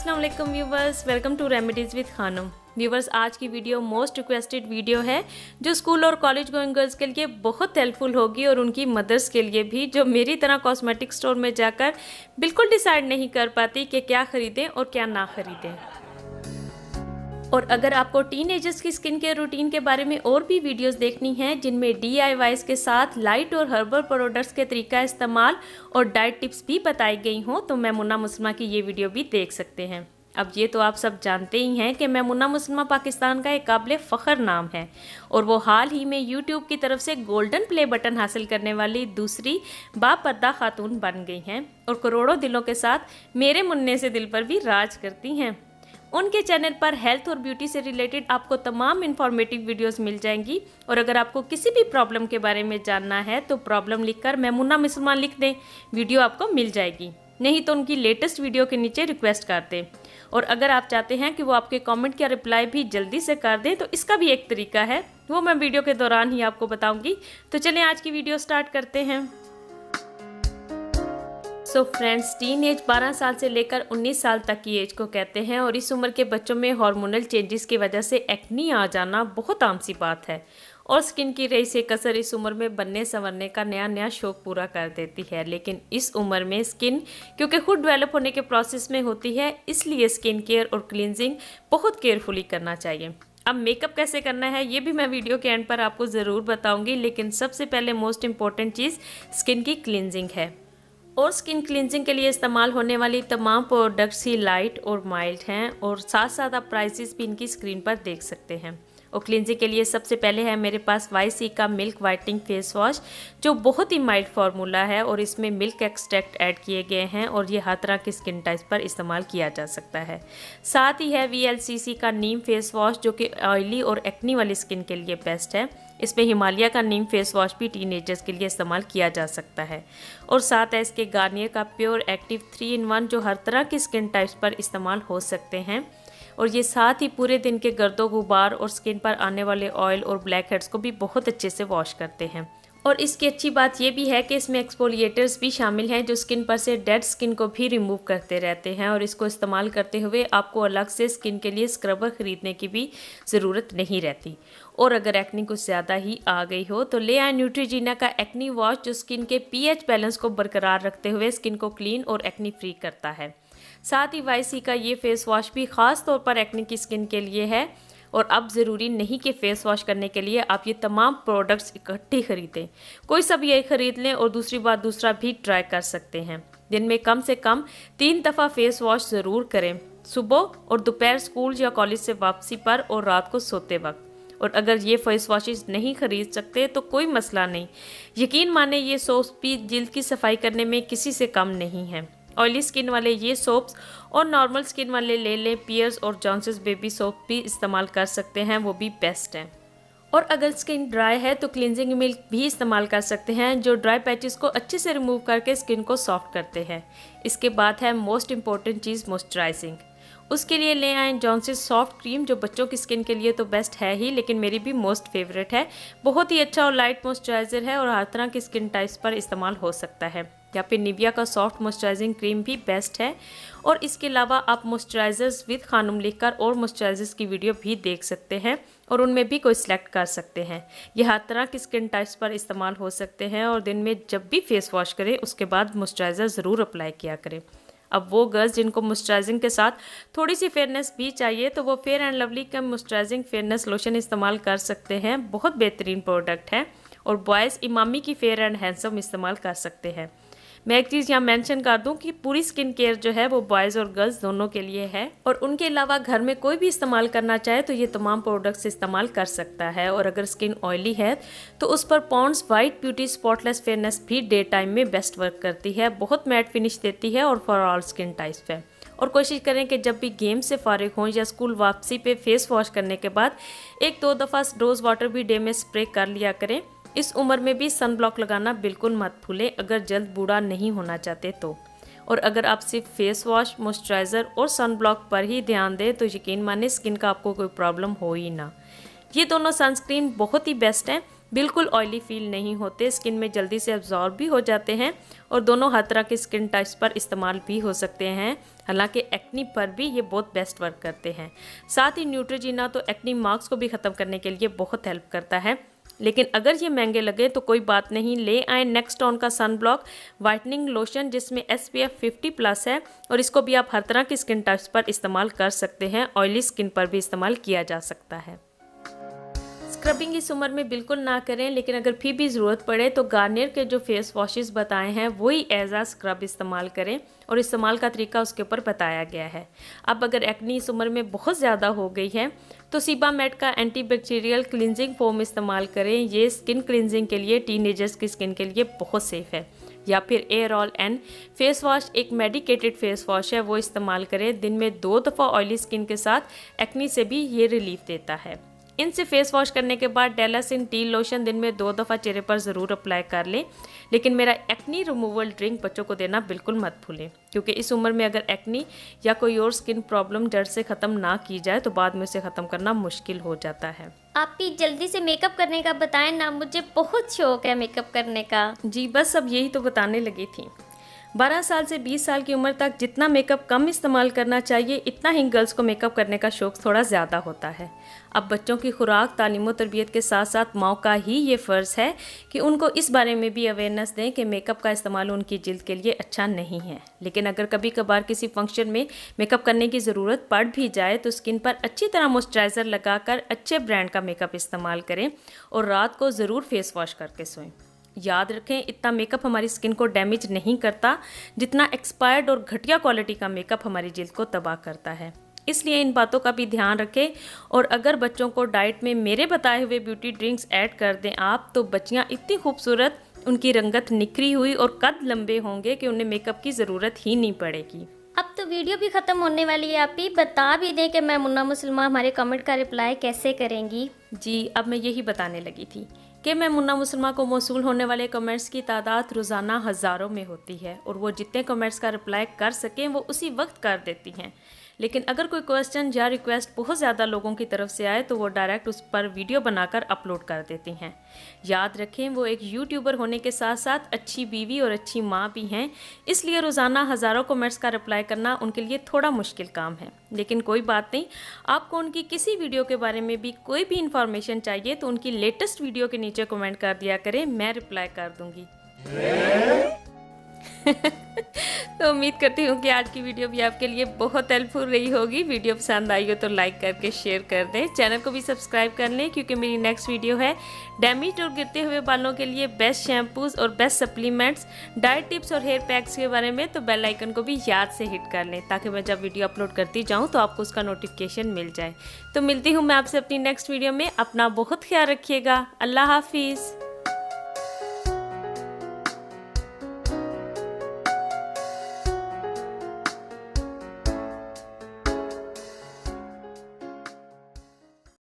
अस्सलाम वालेकुम viewers, welcome to remedies with Khanam. Viewers, आज की वीडियो मोस्ट रिक्वेस्टेड वीडियो है जो स्कूल और कॉलेज गोइंग गर्ल्स के लिए बहुत हेल्पफुल होगी और उनकी मदर्स के लिए भी, जो मेरी तरह कॉस्मेटिक स्टोर में जाकर बिल्कुल डिसाइड नहीं कर पाती कि क्या ख़रीदें और क्या ना ख़रीदें। और अगर आपको टीनेजर्स की स्किन केयर रूटीन के बारे में और भी वीडियोस देखनी हैं जिनमें DIYs के साथ लाइट और हर्बल प्रोडक्ट्स के तरीका इस्तेमाल और डाइट टिप्स भी बताई गई हों, तो मैमुना मुसलमा की ये वीडियो भी देख सकते हैं। अब ये तो आप सब जानते ही हैं कि मैमुना मुसलमा पाकिस्तान का एक काबिल फ़ख्र नाम है और वो हाल ही में YouTube की तरफ से गोल्डन प्ले बटन हासिल करने वाली दूसरी बापर्दा खातून बन गई हैं और करोड़ों दिलों के साथ मेरे मुन्ने से दिल पर भी राज करती हैं। उनके चैनल पर हेल्थ और ब्यूटी से रिलेटेड आपको तमाम इन्फॉर्मेटिव वीडियोस मिल जाएंगी और अगर आपको किसी भी प्रॉब्लम के बारे में जानना है तो प्रॉब्लम लिखकर मैमुना मुसलमा लिख दें, वीडियो आपको मिल जाएगी। नहीं तो उनकी लेटेस्ट वीडियो के नीचे रिक्वेस्ट कर दें और अगर आप चाहते हैं कि वो आपके कमेंट का रिप्लाई भी जल्दी से कर दें तो इसका भी एक तरीका है, वो मैं वीडियो के दौरान ही आपको बताऊँगी। तो चलें आज की वीडियो स्टार्ट करते हैं। सो फ्रेंड्स, टीन एज 12 साल से लेकर 19 साल तक की एज को कहते हैं और इस उम्र के बच्चों में हार्मोनल चेंजेस की वजह से एक्नी आ जाना बहुत आम सी बात है और स्किन की रही से कसर इस उम्र में बनने संवरने का नया शौक पूरा कर देती है। लेकिन इस उम्र में स्किन क्योंकि खुद डेवलप होने के प्रोसेस में होती है, इसलिए स्किन केयर और क्लींजिंग बहुत केयरफुली करना चाहिए। अब मेकअप कैसे करना है ये भी मैं वीडियो के एंड पर आपको ज़रूर बताऊँगी, लेकिन सबसे पहले मोस्ट इम्पॉर्टेंट चीज़ स्किन की क्लींजिंग है और स्किन क्लींजिंग के लिए इस्तेमाल होने वाली तमाम प्रोडक्ट्स ही लाइट और माइल्ड हैं और साथ साथ आप प्राइसेस भी इनकी स्क्रीन पर देख सकते हैं। और क्लींजिंग के लिए सबसे पहले है मेरे पास YC का मिल्क वाइटनिंग फेस वॉश, जो बहुत ही माइल्ड फार्मूला है और इसमें मिल्क एक्सट्रैक्ट ऐड किए गए हैं और ये हर तरह की स्किन टाइप पर इस्तेमाल किया जा सकता है। साथ ही है VLCC का नीम फेस वॉश, जो कि ऑयली और एक्नी वाली स्किन के लिए बेस्ट है। इसमें हिमालय का नीम फेस वॉश भी टीनेजर्स के लिए इस्तेमाल किया जा सकता है। और साथ है इसके गार्नियर का प्योर एक्टिव 3-in-1, जो हर तरह की स्किन टाइप्स पर इस्तेमाल हो सकते हैं और ये साथ ही पूरे दिन के गर्दो गुबार और स्किन पर आने वाले ऑयल और ब्लैक हेड्स को भी बहुत अच्छे से वॉश करते हैं। और इसकी अच्छी बात ये भी है कि इसमें एक्सफोलिएटर्स भी शामिल हैं जो स्किन पर से डेड स्किन को भी रिमूव करते रहते हैं और इसको इस्तेमाल करते हुए आपको अलग से स्किन के लिए स्क्रबर ख़रीदने की भी ज़रूरत नहीं रहती। और अगर एक्नी कुछ ज़्यादा ही आ गई हो तो ले आए न्यूट्रीजीना का एक्नी वॉश, जो स्किन के pH बैलेंस को बरकरार रखते हुए स्किन को क्लीन और एक्नी फ्री करता है। साथ ही YC का ये फेस वॉश भी ख़ास तौर पर एक्नी की स्किन के लिए है और अब ज़रूरी नहीं कि फ़ेस वॉश करने के लिए आप ये तमाम प्रोडक्ट्स इकट्ठे ख़रीदें। कोई सब ये ख़रीद लें और दूसरी बार दूसरा भी ट्राई कर सकते हैं। दिन में कम से कम 3 दफ़ा फ़ेस वॉश ज़रूर करें, सुबह और दोपहर स्कूल या कॉलेज से वापसी पर और रात को सोते वक्त। और अगर ये फेस वॉशेस नहीं ख़रीद सकते तो कोई मसला नहीं, यकीन माने ये सोप्स भी जिल्द की सफाई करने में किसी से कम नहीं है। ऑयली स्किन वाले ये सोप्स और नॉर्मल स्किन वाले ले लें पियर्स और जॉनसन्स बेबी सोप भी इस्तेमाल कर सकते हैं, वो भी बेस्ट हैं। और अगर स्किन ड्राई है तो क्लींजिंग मिल्क भी इस्तेमाल कर सकते हैं, जो ड्राई पैचेस को अच्छे से रिमूव करके स्किन को सॉफ्ट करते हैं। इसके बाद है मोस्ट इम्पॉर्टेंट चीज़ मॉइस्चराइजिंग। उसके लिए ले आए जॉनसन्स सॉफ्ट क्रीम, जो बच्चों की स्किन के लिए तो बेस्ट है ही, लेकिन मेरी भी मोस्ट फेवरेट है। बहुत ही अच्छा और लाइट मॉइस्चराइज़र है और हर तरह की स्किन टाइप्स पर इस्तेमाल हो सकता है। या फिर निविया का सॉफ्ट मॉइस्चराइजिंग क्रीम भी बेस्ट है। और इसके अलावा आप मॉइस्चराइजर्स विद खानम लिखकर और मॉइस्चराइजर्स की वीडियो भी देख सकते हैं और उनमें भी कोई सिलेक्ट कर सकते हैं। ये हर तरह की स्किन टाइप्स पर इस्तेमाल हो सकते हैं और दिन में जब भी फेस वॉश करें उसके बाद मॉइस्चराइज़र ज़रूर अप्लाई किया करें। अब वो गर्ल्स जिनको मॉइस्चराइजिंग के साथ थोड़ी सी फेयरनेस भी चाहिए तो वो फेयर एंड लवली का मॉइस्चराइजिंग फेयरनेस लोशन इस्तेमाल कर सकते हैं, बहुत बेहतरीन प्रोडक्ट है। और बॉयज़ इमामी की फेयर एंड हैंडसम इस्तेमाल कर सकते हैं। मैं एक चीज़ यहाँ मेंशन कर दूँ कि पूरी स्किन केयर जो है वो बॉयज़ और गर्ल्स दोनों के लिए है और उनके अलावा घर में कोई भी इस्तेमाल करना चाहे तो ये तमाम प्रोडक्ट्स इस्तेमाल कर सकता है। और अगर स्किन ऑयली है तो उस पर Pond's white beauty spotless fairness भी डे टाइम में बेस्ट वर्क करती है, बहुत मैट फिनिश देती है और फॉर ऑल स्किन टाइप्स है। और कोशिश करें कि जब भी गेम से फारिग हों या स्कूल वापसी पे फेस वॉश करने के बाद 1-2 दफ़ा रोज़ वाटर भी डे में स्प्रे कर लिया करें। इस उम्र में भी सन ब्लॉक लगाना बिल्कुल मत भूलें अगर जल्द बूढ़ा नहीं होना चाहते तो। और अगर आप सिर्फ फेस वॉश, मॉइस्चराइज़र और सन ब्लॉक पर ही ध्यान दें तो यकीन माने स्किन का आपको कोई प्रॉब्लम हो ही ना। ये दोनों सनस्क्रीन बहुत ही बेस्ट हैं। बिल्कुल ऑयली फील नहीं होते, स्किन में जल्दी से अब्जॉर्ब भी हो जाते हैं और दोनों हर तरह के स्किन टाइप्स पर इस्तेमाल भी हो सकते हैं। हालांकि एक्नी पर भी ये बहुत बेस्ट वर्क करते हैं। साथ ही न्यूट्रोजीना तो एक्नी मार्क्स को भी ख़त्म करने के लिए बहुत हेल्प करता है। लेकिन अगर ये महंगे लगे तो कोई बात नहीं, ले आए नेक्सटॉन का सन ब्लॉक वाइटनिंग लोशन जिसमें SPF 50+ है और इसको भी आप हर तरह की स्किन टाइप्स पर इस्तेमाल कर सकते हैं। ऑयली स्किन पर भी इस्तेमाल किया जा सकता है। स्क्रबिंग इस उम्र में बिल्कुल ना करें, लेकिन अगर फिर भी ज़रूरत पड़े तो गार्नियर के जो फेस वॉशेस बताए हैं वही एज आ स्क्रब इस्तेमाल करें और इस्तेमाल का तरीका उसके ऊपर बताया गया है। अब अगर एक्नी इस उम्र में बहुत ज़्यादा हो गई है तो सीबामेट का एंटीबैक्टीरियल क्लिनजिंग फोम इस्तेमाल करें। ये स्किन क्लिनजिंग के लिए, टीनेजर्स की स्किन के लिए बहुत सेफ है। या फिर एयरऑल एंड फेस वॉश, एक मेडिकेटेड फेस वॉश है, वो इस्तेमाल करें। दिन में 2 दफ़ा ऑयली स्किन के साथ एक्नी से भी ये रिलीफ देता है। इनसे फेस वॉश करने के बाद डेलासिन टी लोशन दिन में 2 दफ़ा चेहरे पर ज़रूर अप्लाई कर लें। लेकिन मेरा एक्नी रिमूवल ड्रिंक बच्चों को देना बिल्कुल मत भूलें, क्योंकि इस उम्र में अगर एक्नी या कोई और स्किन प्रॉब्लम जड़ से ख़त्म ना की जाए तो बाद में उसे ख़त्म करना मुश्किल हो जाता है। आप भी जल्दी से मेकअप करने का बताएं ना, मुझे बहुत शौक है मेकअप करने का। जी बस अब यही तो बताने लगी थी। 12 साल से 20 साल की उम्र तक जितना मेकअप कम इस्तेमाल करना चाहिए, इतना ही गर्ल्स को मेकअप करने का शौक़ थोड़ा ज़्यादा होता है। अब बच्चों की खुराक, तालीम और तरबियत के साथ साथ माँ का ही ये फ़र्ज़ है कि उनको इस बारे में भी अवेयरनेस दें कि मेकअप का इस्तेमाल उनकी जिल्द के लिए अच्छा नहीं है। लेकिन अगर कभी कभार किसी फंक्शन में मेकअप करने की ज़रूरत पड़ भी जाए तो स्किन पर अच्छी तरह मॉइस्चराइज़र लगाकर अच्छे ब्रांड का मेकअप इस्तेमाल करें और रात को ज़रूर फेस वॉश करके सोएं। याद रखें, इतना मेकअप हमारी स्किन को डैमेज नहीं करता जितना एक्सपायर्ड और घटिया क्वालिटी का मेकअप हमारी जिल्द को तबाह करता है। इसलिए इन बातों का भी ध्यान रखें और अगर बच्चों को डाइट में मेरे बताए हुए ब्यूटी ड्रिंक्स ऐड कर दें आप, तो बच्चियाँ इतनी खूबसूरत, उनकी रंगत निखरी हुई और कद लंबे होंगे कि उन्हें मेकअप की ज़रूरत ही नहीं पड़ेगी। अब तो वीडियो भी ख़त्म होने वाली है, आप ही बता भी दें कि मैं मुन्ना मुसलमान हमारे कमेंट का रिप्लाई कैसे करेंगी। जी अब मैं यही बताने लगी थी कि मैं मुन्ना मुसलमान को मौसूल होने वाले कमेंट्स की तादाद रोज़ाना हज़ारों में होती है और वो जितने कमेंट्स का रिप्लाई कर सकें वो उसी वक्त कर देती हैं। लेकिन अगर कोई क्वेश्चन या रिक्वेस्ट बहुत ज़्यादा लोगों की तरफ से आए तो वो डायरेक्ट उस पर वीडियो बनाकर अपलोड कर देती हैं। याद रखें, वो एक यूट्यूबर होने के साथ साथ अच्छी बीवी और अच्छी माँ भी हैं, इसलिए रोज़ाना हज़ारों कमेंट्स का रिप्लाई करना उनके लिए थोड़ा मुश्किल काम है। लेकिन कोई बात नहीं, आपको उनकी किसी वीडियो के बारे में भी कोई भी इंफॉर्मेशन चाहिए तो उनकी लेटेस्ट वीडियो के नीचे कमेंट कर दिया करें, मैं रिप्लाई कर दूँगी। तो उम्मीद करती हूँ कि आज की वीडियो भी आपके लिए बहुत हेल्पफुल रही होगी। वीडियो पसंद आई हो तो लाइक करके शेयर कर दें, चैनल को भी सब्सक्राइब कर लें, क्योंकि मेरी नेक्स्ट वीडियो है डैमेज और गिरते हुए बालों के लिए बेस्ट शैम्पूज़ और बेस्ट सप्लीमेंट्स, डाइट टिप्स और हेयर पैक्स के बारे में। तो बेल आइकन को भी याद से हिट कर लें ताकि मैं जब वीडियो अपलोड करती जाऊँ तो आपको उसका नोटिफिकेशन मिल जाए। तो मिलती हूँ मैं आपसे अपनी नेक्स्ट वीडियो में। अपना बहुत ख्याल रखिएगा। अल्लाह हाफिज़।